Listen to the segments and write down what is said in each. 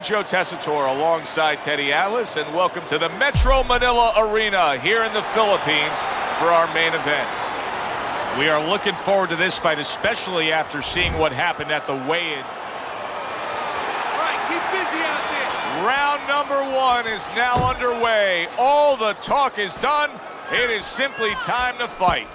Joe Tessitore alongside Teddy Atlas, and welcome to the Metro Manila Arena here in the Philippines for our main event. We are looking forward to this fight, especially after seeing what happened at the weigh-in. All right, keep busy out there. Round number one is now underway. All the talk is done. It is simply time to fight.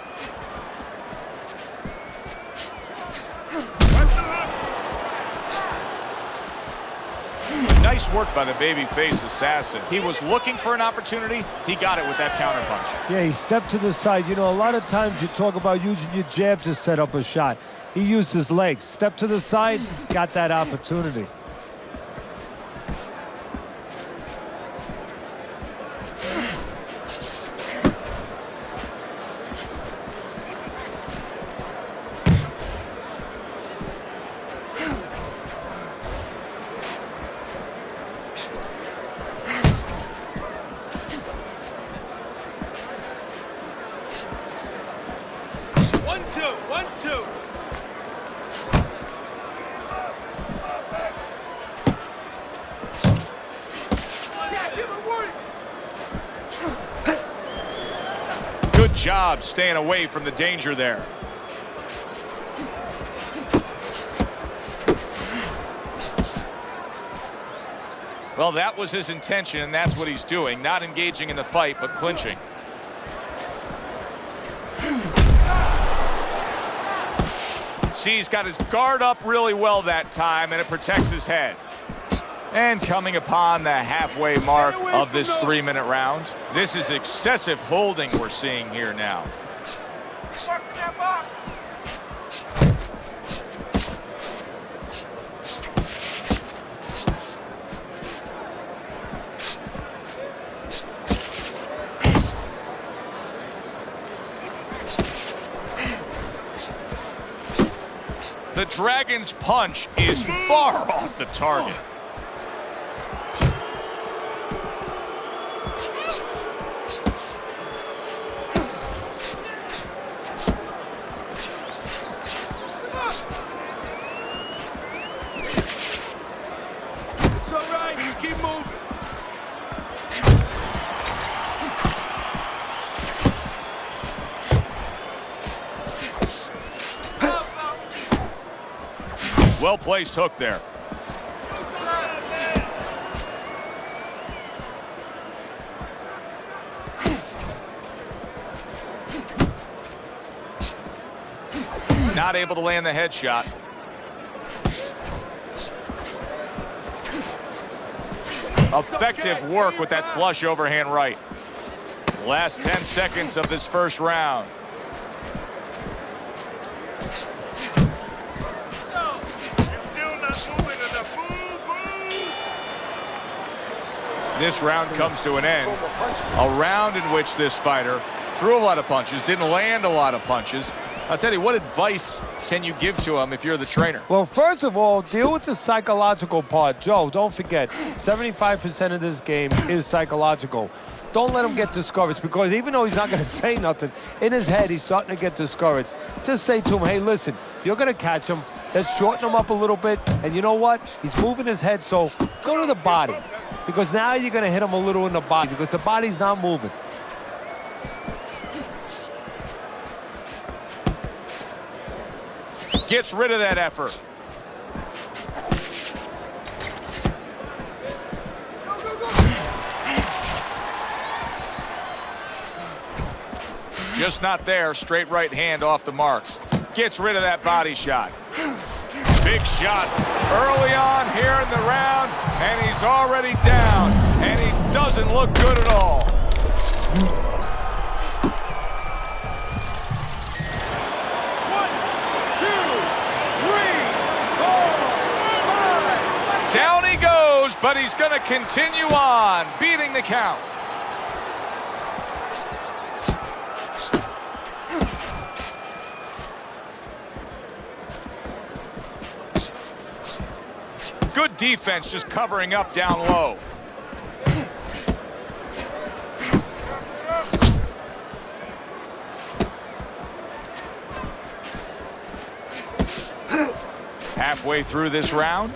Nice work by the babyface assassin. He was looking for an opportunity. He got it with that counterpunch. Yeah, he stepped to the side. You know, a lot of times you talk about using your jab to set up a shot. He used his legs. Stepped to the side, got that opportunity. One, two. Good job staying away from the danger there. Well, that was his intention, and that's what he's doing. Not engaging in the fight, but clinching. See, he's got his guard up really well that time, and it protects his head. And coming upon the halfway mark of this 3-minute round, this is excessive holding we're seeing here now. The Dragon's punch is far off the target. It's all right, just keep moving. Well-placed hook there. Not able to land the headshot. Effective work with that flush overhand right. Last 10 seconds of this first round. This round comes to an end. A round in which this fighter threw a lot of punches, didn't land a lot of punches. I'll tell you, what advice can you give to him if you're the trainer? Well, first of all, deal with the psychological part. Joe, don't forget, 75% of this game is psychological. Don't let him get discouraged, because even though he's not going to say nothing, in his head, he's starting to get discouraged. Just say to him, hey, listen, if you're going to catch him, let's shorten him up a little bit. And you know what? He's moving his head, so go to the body. Because now you're going to hit him a little in the body, because the body's not moving. Gets rid of that effort. Just not there. Straight right hand off the mark. Gets rid of that body shot. Big shot early on here in the round, and he's already down, and he doesn't look good at all. One, two, three, four, five. Down he goes, but he's going to continue on, beating the count. Good defense, just covering up down low. halfway through this round.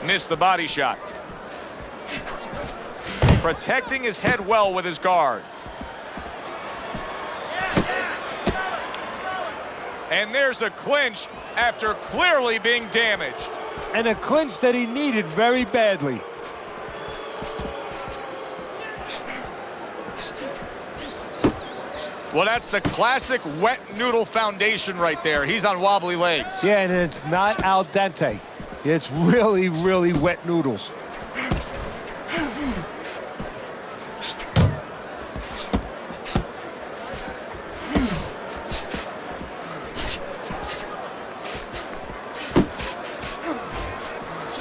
Missed the body shot. Protecting his head well with his guard. And there's a clinch after clearly being damaged. And a clinch that he needed very badly. Well, that's the classic wet noodle foundation right there. He's on wobbly legs. Yeah, and it's not al dente. It's really, really wet noodles.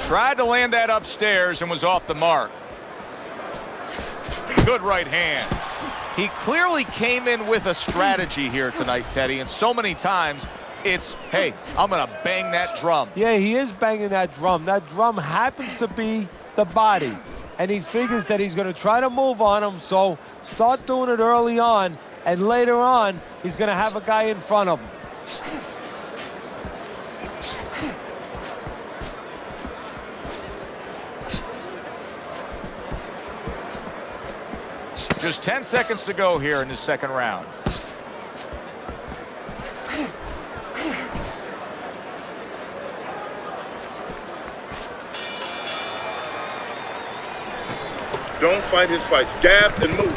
Tried to land that upstairs and was off the mark. Good right hand. He clearly came in with a strategy here tonight, Teddy, and so many times it's, hey, I'm going to bang that drum. Yeah, he is banging that drum. That drum happens to be the body, and he figures that he's going to try to move on him, so start doing it early on, and later on, he's going to have a guy in front of him. Just 10 seconds to go here in the second round. Don't fight his fights. Jab and move.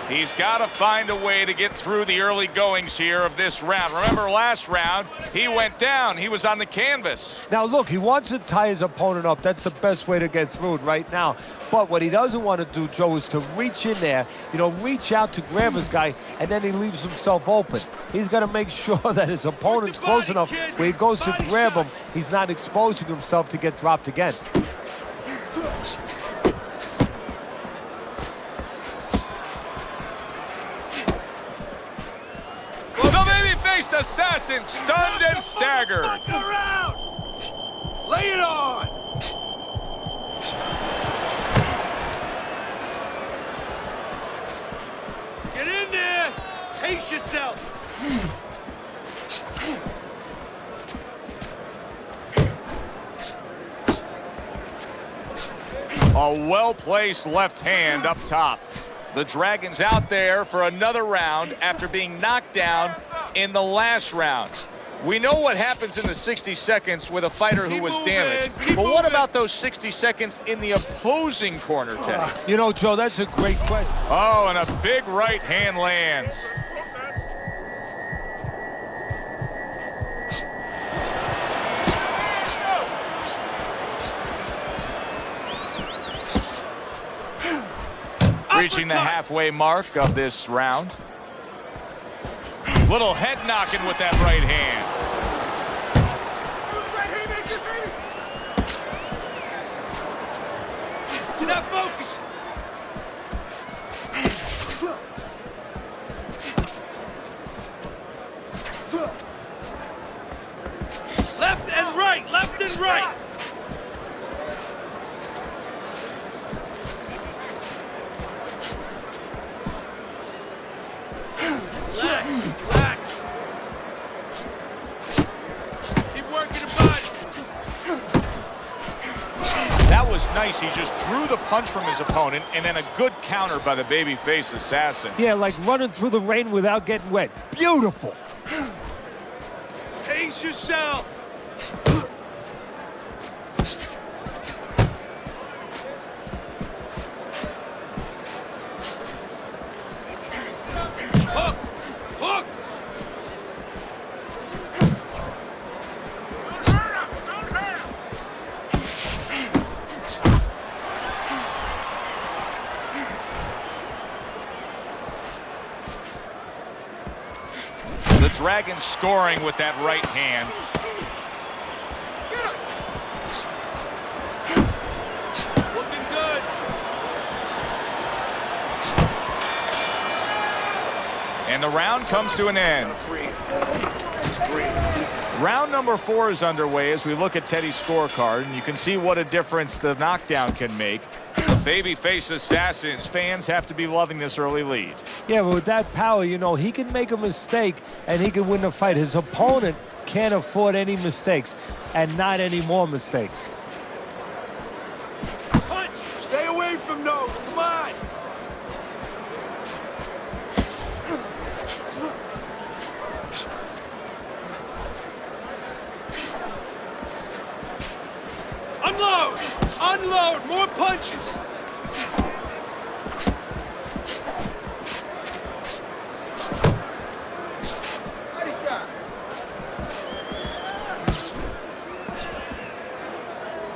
He's got to find a way to get through the early goings here of this round. Remember last round, he went down. He was on the canvas. Now, look, he wants to tie his opponent up. That's the best way to get through it right now. But what he doesn't want to do, Joe, is to reach in there, reach out to grab his guy, and then he leaves himself open. He's got to make sure that his opponent's close enough where he goes to grab him, he's not exposing himself to get dropped again. The baby-faced assassin stunned and staggered. Fuck around! Lay it on! Get in there! Pace yourself! A well-placed left hand up top. The Dragon's out there for another round after being knocked down in the last round. We know what happens in the 60 seconds with a fighter who was damaged. But what about those 60 seconds in the opposing corner, Teddy? Joe, that's a great question. Oh, and a big right hand lands. Reaching the halfway mark of this round. Little head knocking with that right hand. Now focus. Left and right, left and right. Relax. Keep working the body. That was nice. He just drew the punch from his opponent, and then a good counter by the babyface assassin. Yeah, like running through the rain without getting wet. Beautiful. Pace yourself. Hook! Hook! The Dragon scoring with that right hand. Looking good. And the round comes to an end. Round number 4 is underway as we look at Teddy's scorecard, and you can see what a difference the knockdown can make. Babyface assassins, fans have to be loving this early lead. Yeah, but with that power, he can make a mistake and he can win the fight. His opponent can't afford any mistakes, and not any more mistakes. Punch! Stay away from those. Come on. Unload! Unload! More punches!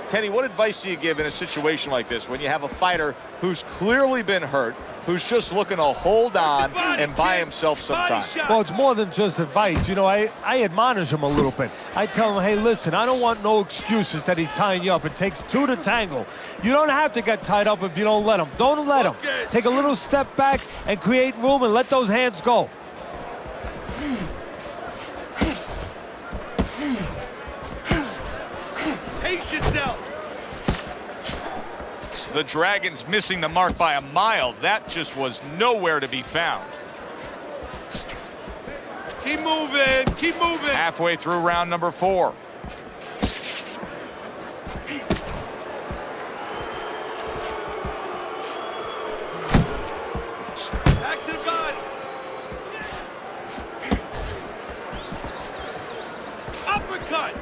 Teddy, what advice do you give in a situation like this when you have a fighter who's clearly been hurt, who's just looking to hold on and buy himself some time? Well, it's more than just advice. You know, I admonish him a little bit. I tell him, hey, listen, I don't want no excuses that he's tying you up. It takes two to tango. You don't have to get tied up if you don't let him. Don't let him. Take a little step back and create room and let those hands go. Pace yourself. The Dragon's missing the mark by a mile. That just was nowhere to be found. Keep moving. Keep moving. Halfway through round number 4. Back to the body. Uppercut.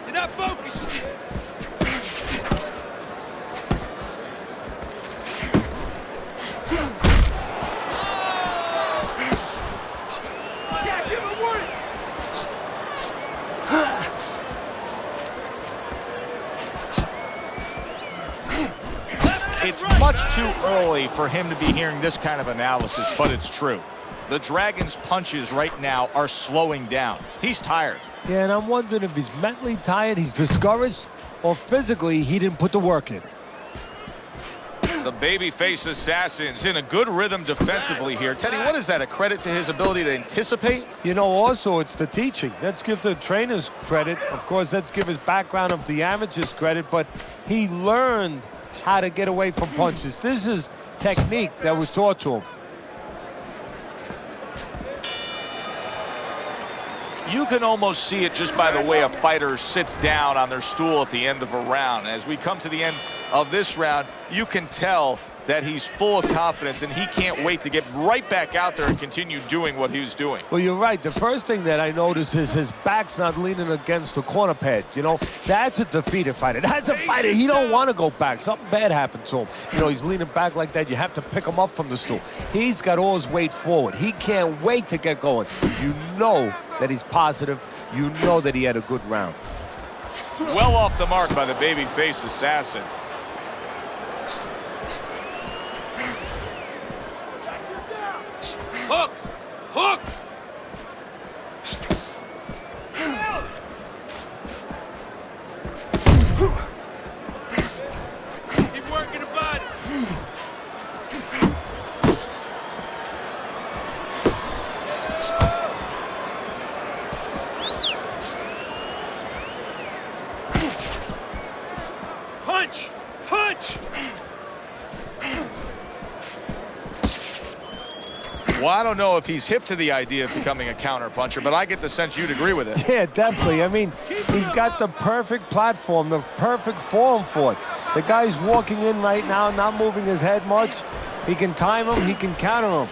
You're not focused. Yeah, give him work. It's much too early for him to be hearing this kind of analysis, but it's true. The Dragon's punches right now are slowing down. He's tired. Yeah, and I'm wondering if he's mentally tired, he's discouraged, or physically he didn't put the work in. The babyface assassin's in a good rhythm defensively here. Teddy, what is that, a credit to his ability to anticipate? You know, also, it's the teaching. Let's give the trainers credit. Of course, let's give his background of the amateurs credit, but he learned how to get away from punches. This is technique that was taught to him. You can almost see it just by the way a fighter sits down on their stool at the end of a round. As we come to the end of this round, you can tell that he's full of confidence and he can't wait to get right back out there and continue doing what he was doing. Well, you're right. The first thing that I notice is his back's not leaning against the corner pad. You know, that's a defeated fighter. That's a fighter. He don't want to go back. Something bad happened to him. You know, he's leaning back like that. You have to pick him up from the stool. He's got all his weight forward. He can't wait to get going. You know that he's positive. You know that he had a good round. Well off the mark by the babyface assassin. Hook! Hook! Keep working the body. Punch! Punch! Well, I don't know if he's hip to the idea of becoming a counter-puncher, but I get the sense you'd agree with it. Yeah, definitely. I mean, he's got the perfect platform, the perfect form for it. The guy's walking in right now, not moving his head much. He can time him, he can counter him.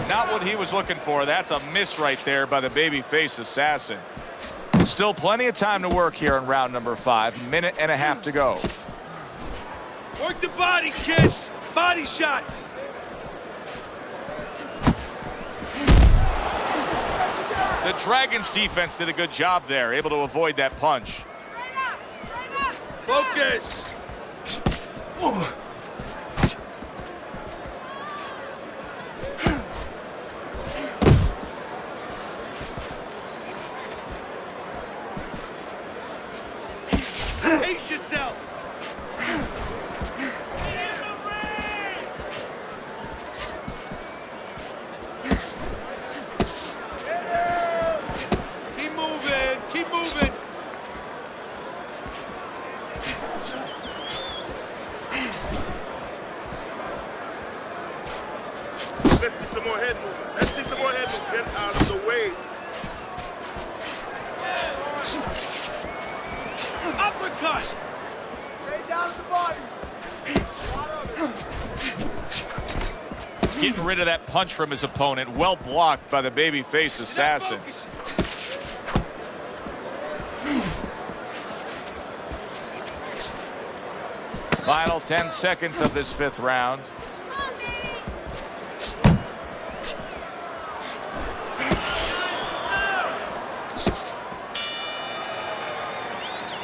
Not what he was looking for. That's a miss right there by the babyface assassin. Still plenty of time to work here in round number 5. Minute and a half to go. Work the body, kids! Body shots! The Dragon's defense did a good job there, able to avoid that punch. Focus! Pace yourself! see some more head movement. Let's see some more head movement. Get out of the way. Uppercut! Stay down at the body. Getting rid of that punch from his opponent. Well blocked by the babyface assassin. Final 10 seconds of this 5th round.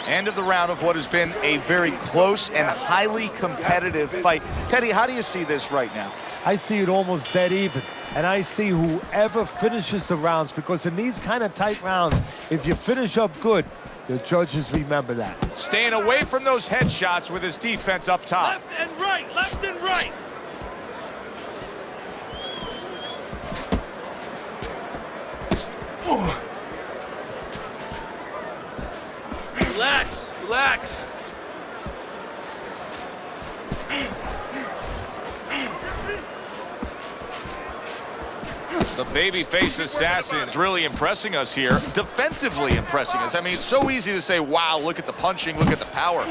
End of the round of what has been a very close and highly competitive fight. Teddy, how do you see this right now? I see it almost dead even. And I see whoever finishes the rounds, because in these kind of tight rounds, if you finish up good, the judges remember that. Staying away from those headshots with his defense up top. Left and right, left and right. Relax, relax. The babyface assassin is really impressing us here, defensively impressing us. I mean, it's so easy to say, wow, look at the punching, look at the power.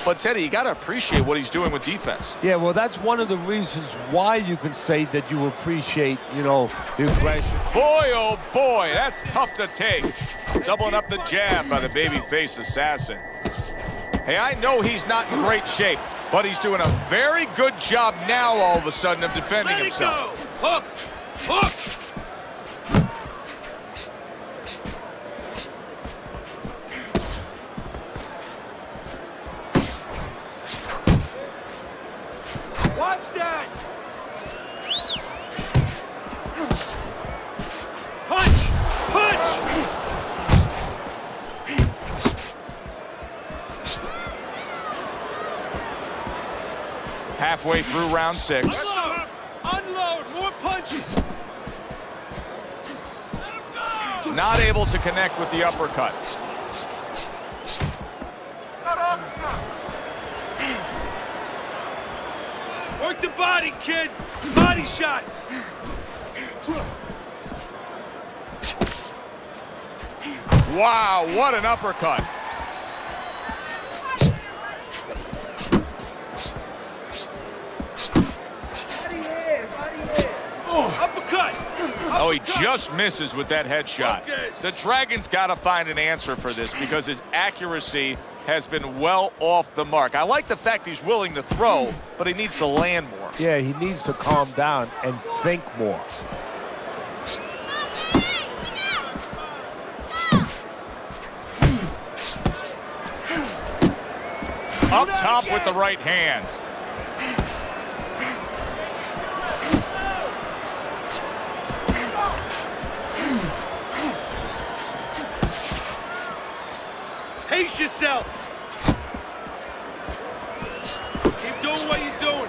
But, Teddy, you got to appreciate what he's doing with defense. Yeah, well, that's one of the reasons why you can say that you appreciate, you know, the aggression. Boy, oh boy, that's tough to take. Doubling up the jab by the babyface assassin. Hey, I know he's not in great shape, but he's doing a very good job now all of a sudden of defending Let himself. it go. Hook, hook. Watch that! Punch! Punch! Halfway through round 6. Unload! Unload! More punches! Not able to connect with the uppercut. Work the body, kid! Body shots! Wow, what an uppercut. Uppercut! Oh, he just misses with that headshot. Focus. The Dragon's got to find an answer for this because his accuracy has been well off the mark. I like the fact he's willing to throw, but he needs to land more. Yeah, he needs to calm down and think more. Up top with the right hand. Pace yourself! Keep doing what you're doing.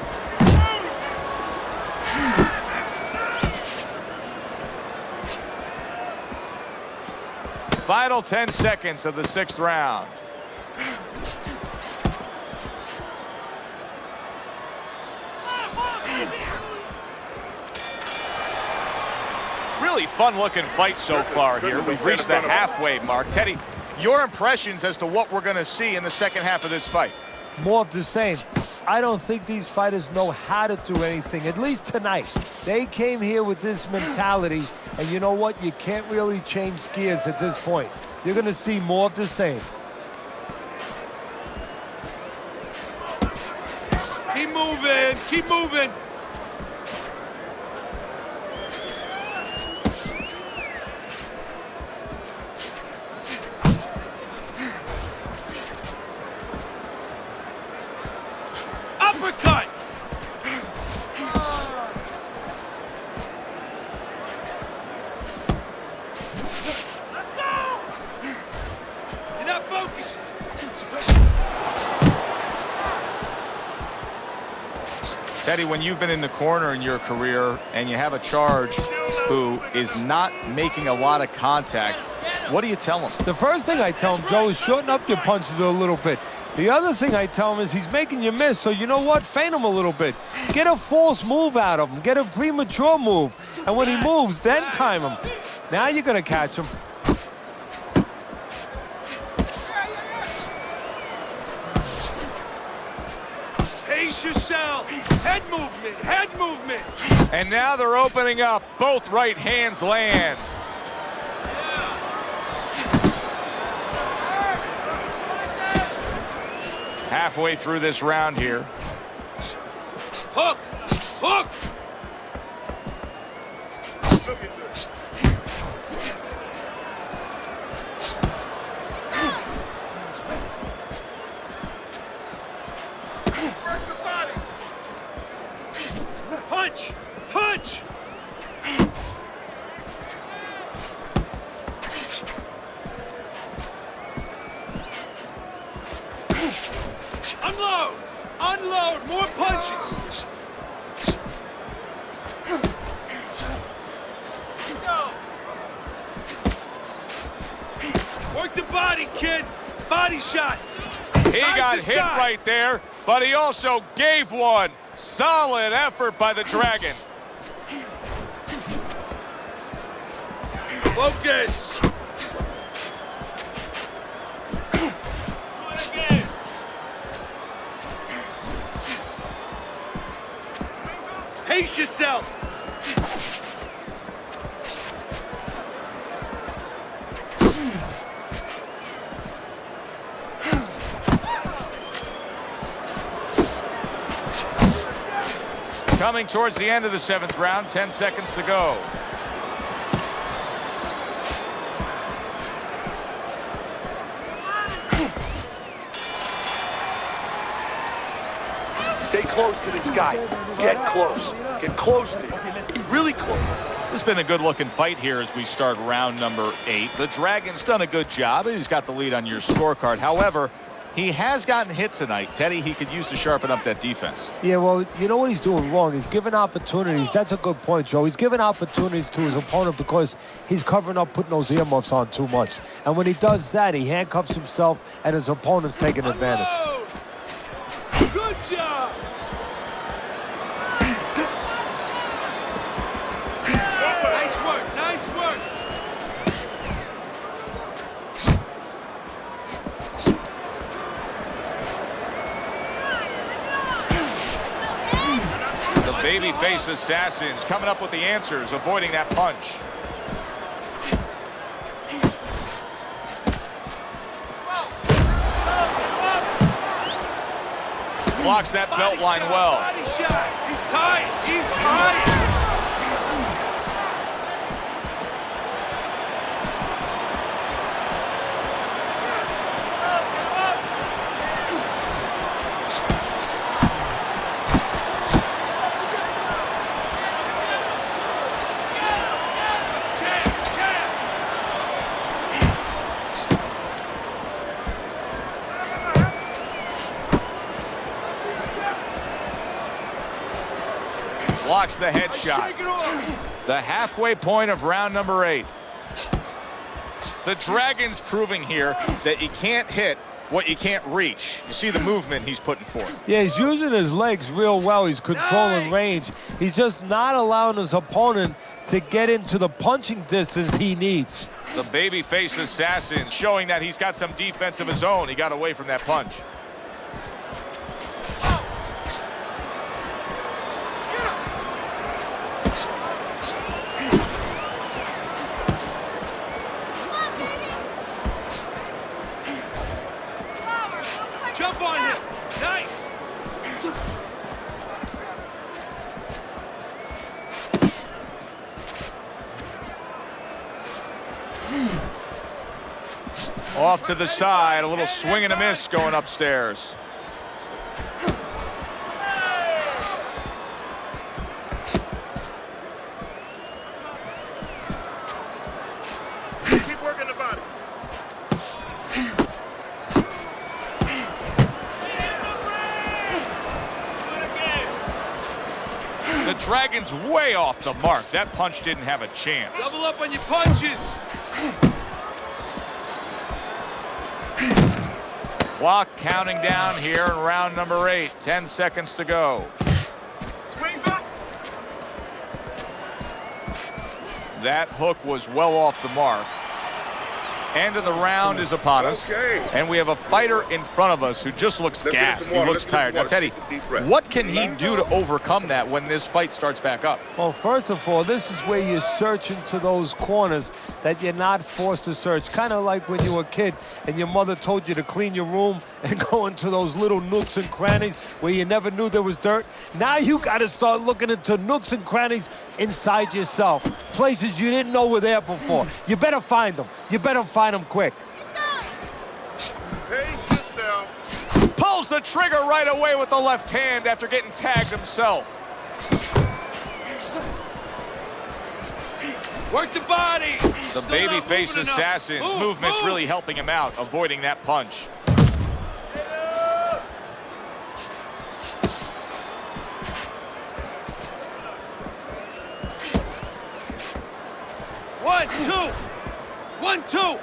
Final 10 seconds of the 6th round. Really fun-looking fight so far here. We've reached the halfway mark. Teddy, your impressions as to what we're going to see in the second half of this fight? More of the same. I don't think these fighters know how to do anything, at least tonight. They came here with this mentality, and you know what? You can't really change gears at this point. You're going to see more of the same. Keep moving, keep moving. Uppercut! You're not focused. Teddy, when you've been in the corner in your career and you have a charge who is not making a lot of contact, what do you tell him? The first thing I tell him, Joe, is shorten up your punches a little bit. The other thing I tell him is he's making you miss, so you know what? Feint him a little bit. Get a false move out of him. Get a premature move. And when he moves, then time him. Now you're going to catch him. Pace yourself. Head movement, head movement. And now they're opening up. Both right hands land. Halfway through this round here. Hook! Hook! Looking good. Work the body. Punch! Punch! Unload! Unload! More punches! Go! Work the body, kid! Body shots! He got hit right there, but he also gave one. Solid effort by the Dragon. Focus! Pace yourself! Coming towards the end of the 7th round, 10 seconds to go. Stay close to this guy. Get close. Get close to him. Really close. This has been a good-looking fight here as we start round number 8. The Dragon's done a good job. He's got the lead on your scorecard. However, he has gotten hit tonight. Teddy, he could use to sharpen up that defense. Yeah, well, you know what he's doing wrong? He's giving opportunities. That's a good point, Joe. He's giving opportunities to his opponent because he's covering up, putting those earmuffs on too much. And when he does that, he handcuffs himself, and his opponent's taking advantage. Unload! Good job! Nice work, nice work! The babyface assassins coming up with the answers, avoiding that punch. Blocks that belt line well. Body shot! He's tight! He's tight! Blocks the headshot. The halfway point of round number 8. The Dragon's proving here that you can't hit what you can't reach. You see the movement he's putting forth. Yeah, he's using his legs real well. He's controlling range. He's just not allowing his opponent to get into the punching distance he needs. The babyface assassin showing that he's got some defense of his own. He got away from that punch. Jump on him! Nice! Off to the side, a little swing and a miss going upstairs. Keep working the body. The Dragon's way off the mark. That punch didn't have a chance. Double up on your punches! Clock counting down here in round number 8. 10 seconds to go. Swing back. That hook was well off the mark. End of the round is upon us. Okay. And we have a fighter in front of us who just looks Let's get gassed. some He water. looks Let's get tired. some Now, Teddy, water. Take a deep breath. what can he do to overcome that when this fight starts back up? Well, first of all, this is where you search into those corners that you're not forced to search. Kind of like when you were a kid and your mother told you to clean your room and go into those little nooks and crannies where you never knew there was dirt. Now you got to start looking into nooks and crannies inside yourself, places you didn't know were there before. You better find them. You better find them quick. Pace yourself. Pulls the trigger right away with the left hand after getting tagged himself. Work the body. The babyface assassin's movement's really helping him out, avoiding that punch. One, two. 1, 2.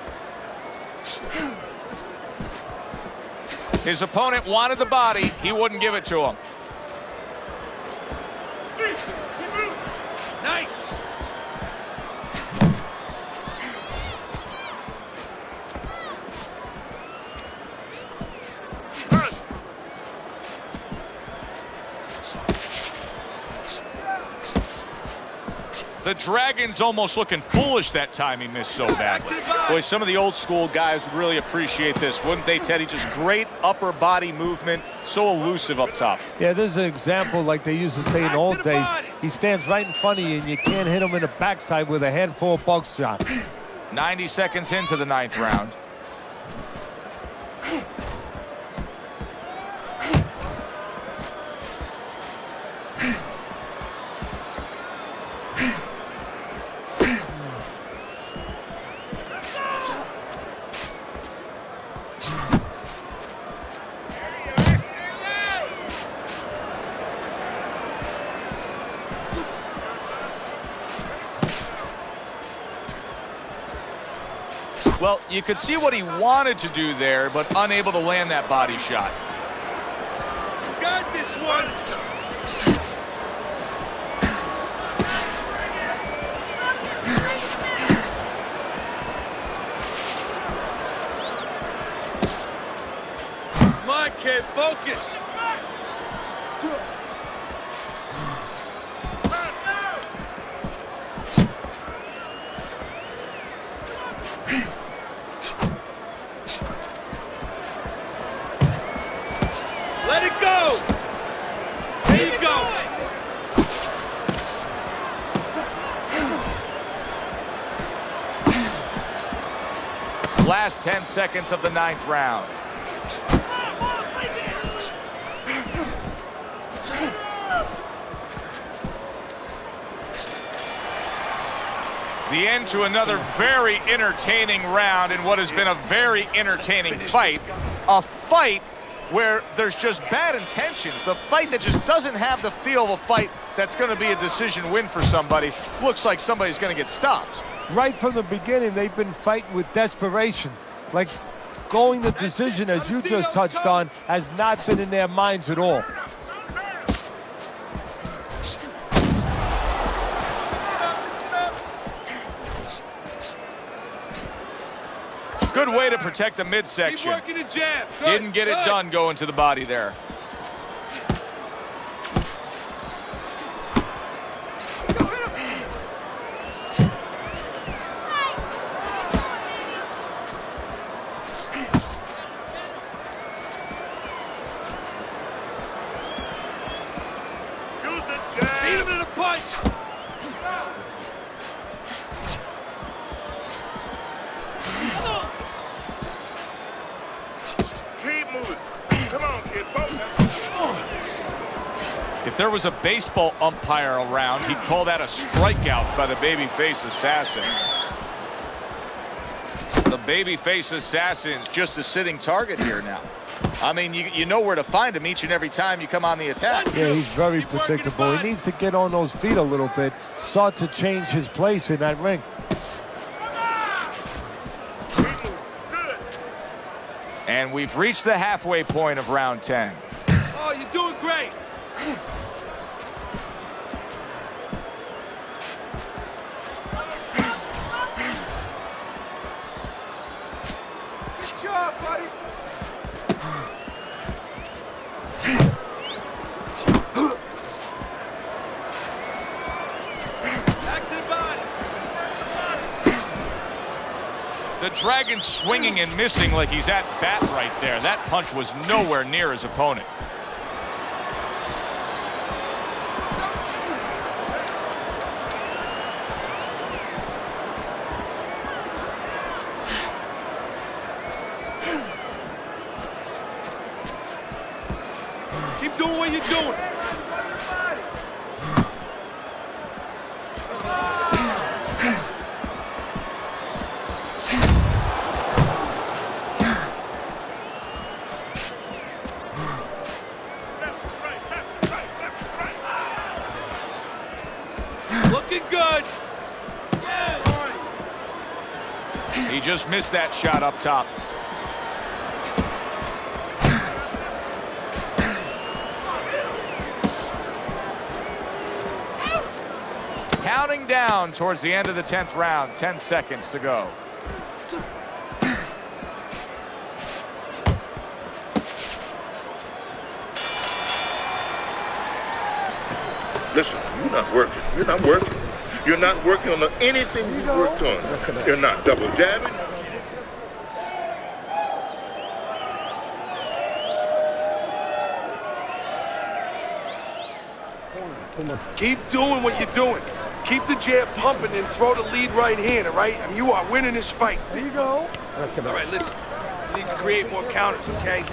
His opponent wanted the body. He wouldn't give it to him. Nice. The Dragon's almost looking foolish that time he missed so badly. Boy, some of the old school guys would really appreciate this, wouldn't they, Teddy? Just great upper body movement, so elusive up top. Yeah, this is an example like they used to say in the old days. He stands right in front of you and you can't hit him in the backside with a handful of buckshot. 90 seconds into the 9th round. Well, you could see what he wanted to do there, but unable to land that body shot. Got this one. Come on, kid, focus. Let it go. There you go. Last 10 seconds of the 9th round. The end to another very entertaining round in what has been a very entertaining fight. A fight where there's just bad intentions. The fight that just doesn't have the feel of a fight that's going to be a decision win for somebody. Looks like somebody's going to get stopped. Right from the beginning, they've been fighting with desperation. Like going the decision, as you just touched on, has not been in their minds at all. Good way to protect the midsection. Keep working the jab. Good, Didn't get it good. done going to the body there. Use the Beat jab. him in a punch. Keep moving. Come on, kid. Focus. If there was a baseball umpire around, he'd call that a strikeout by the babyface assassin. The babyface assassin's just a sitting target here now. I mean, you know where to find him each and every time you come on the attack. Yeah, he's very Keep working the predictable. He body. needs to get on those feet a little bit, start to change his place in that ring. Keep moving. Good. And we've reached the halfway point of round 10. Oh, you're doing great. Good job, buddy. Back to the body. The Dragon's swinging and missing like he's at bat right there. That punch was nowhere near his opponent. Keep doing what you're doing. Looking good. He just missed that shot up top. Counting down towards the end of the 10th round, 10 seconds to go. Listen, you're not working. You're not working. You're not working on anything you worked on. You're not double jabbing. Keep doing what you're doing. Keep the jab pumping and throw the lead right hand, all right? I mean, you are winning this fight. There you go. All right, listen. You need to create more counters, okay?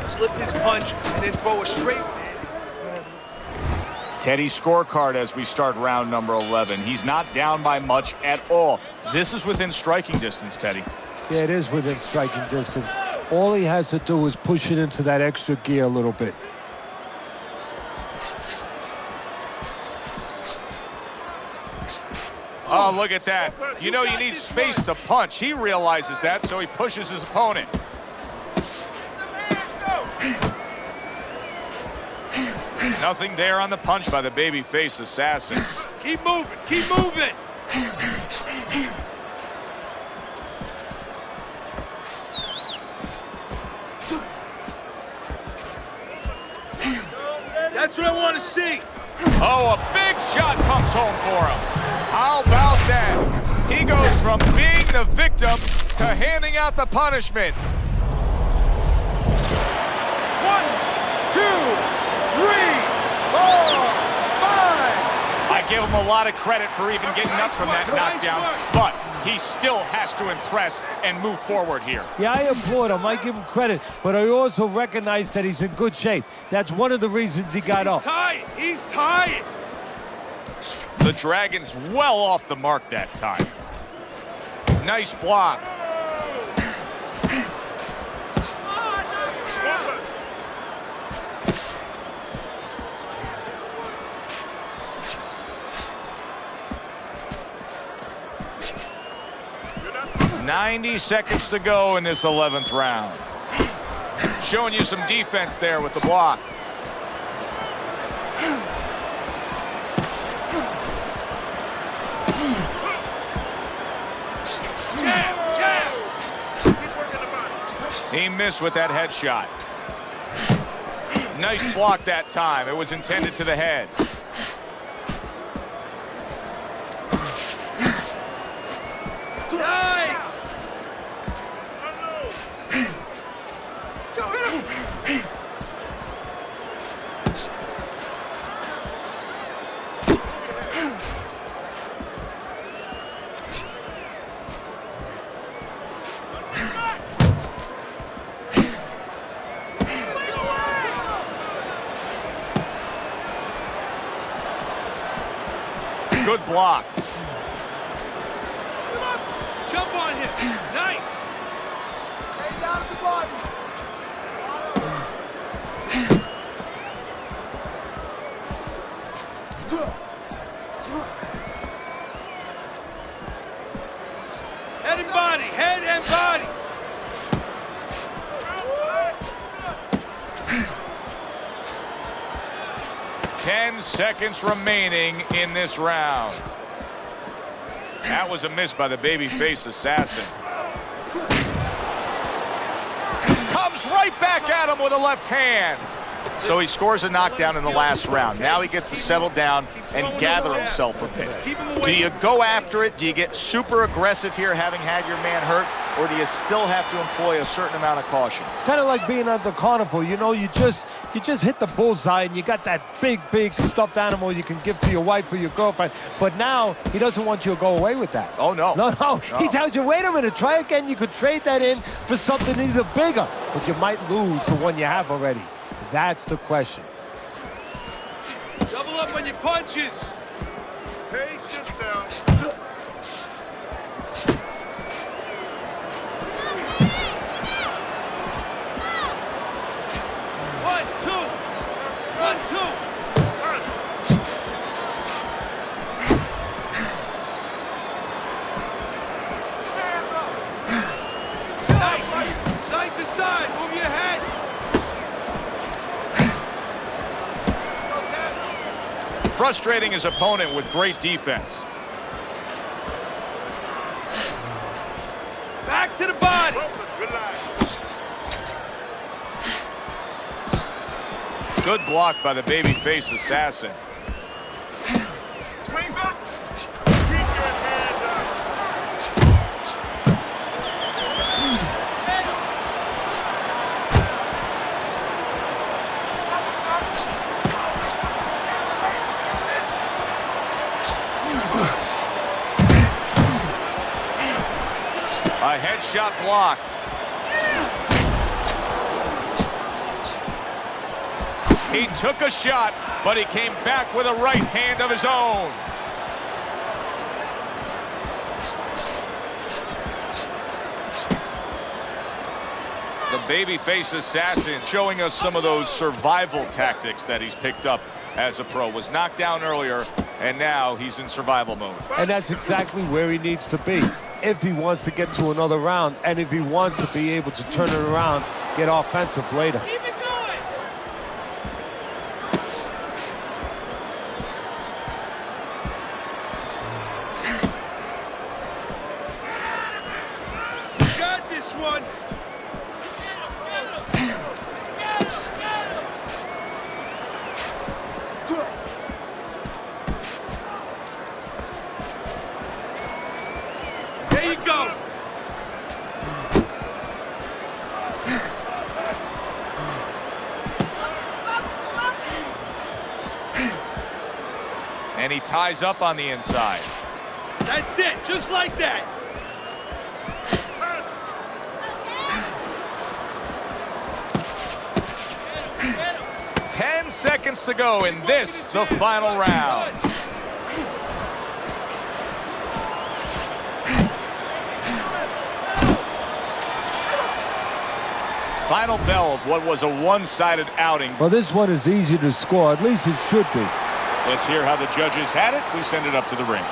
Slip his punch and then throw a straight. Teddy's scorecard as we start round number 11. He's not down by much at all. This is within striking distance, Teddy. Yeah, it is within striking distance. All he has to do is push it into that extra gear a little bit. Oh, look at that. You know, you need space to punch. He realizes that, so he pushes his opponent. Nothing there on the punch by the babyface assassin. Keep moving. Keep moving. That's what I want to see. Oh, a big shot comes home for him. How about that? He goes from being the victim to handing out the punishment. 1, 2, 3, 4, 5. I give him a lot of credit for even getting up from that knockdown, but he still has to impress and move forward here. Yeah, I applaud him. I give him credit, but I also recognize that he's in good shape. That's one of the reasons he got up. Tired. He's tired. The Dragon's well off the mark that time. Nice block. You're not 90 seconds to go in this 11th round. Showing you some defense there with the block. He missed with that headshot. Nice block that time. It was intended to the head. Nice. Go hit him. Good block. Jump on him. Nice. Stay down at the body. Head and body. Head and body. 10 seconds remaining in this round. That was a miss by the babyface assassin. Comes right back at him with a left hand. So he scores a knockdown in the last round. Now he gets to settle down and gather himself a bit. Do you go after it? Do you get super aggressive here, having had your man hurt? Or do you still have to employ a certain amount of caution? It's kind of like being at the carnival. You know, you just hit the bullseye and you got that big stuffed animal you can give to your wife or your girlfriend. But now he doesn't want you to go away with that. Oh, no. No. He tells you, wait a minute, try again. You could trade that in for something either bigger, but you might lose the one you have already. That's the question. Double up on your punches. Pace yourself. 1, 2. 1, 2. Nice. Side to side. Move your head. Frustrating his opponent with great defense. Back to the body. Relax. Good block by the babyface assassin. Swing back. Keep your hands up. A headshot blocked. He took a shot, but he came back with a right hand of his own. The babyface assassin showing us some of those survival tactics that he's picked up as a pro. Was knocked down earlier, and now he's in survival mode. And that's exactly where he needs to be if he wants to get to another round and if he wants to be able to turn it around, get offensive later. Keep it going. Got this one. There you go. And he ties up on the inside. That's it, just like that. Get him. 10 seconds to go in this, the final round. Final bell of what was a one-sided outing. Well, this one is easy to score. At least it should be. Let's hear how the judges had it. We send it up to the ring.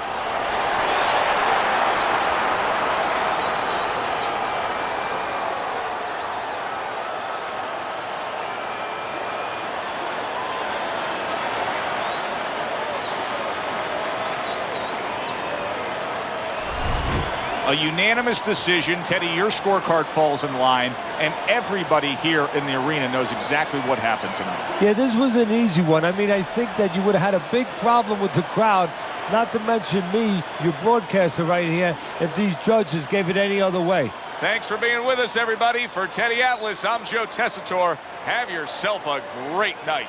A unanimous decision. Teddy, your scorecard falls in line, and everybody here in the arena knows exactly what happened tonight. Yeah, this was an easy one. I mean, I think that you would have had a big problem with the crowd, not to mention me, your broadcaster right here, if these judges gave it any other way. Thanks for being with us, everybody. For Teddy Atlas, I'm Joe Tessitore. Have yourself a great night.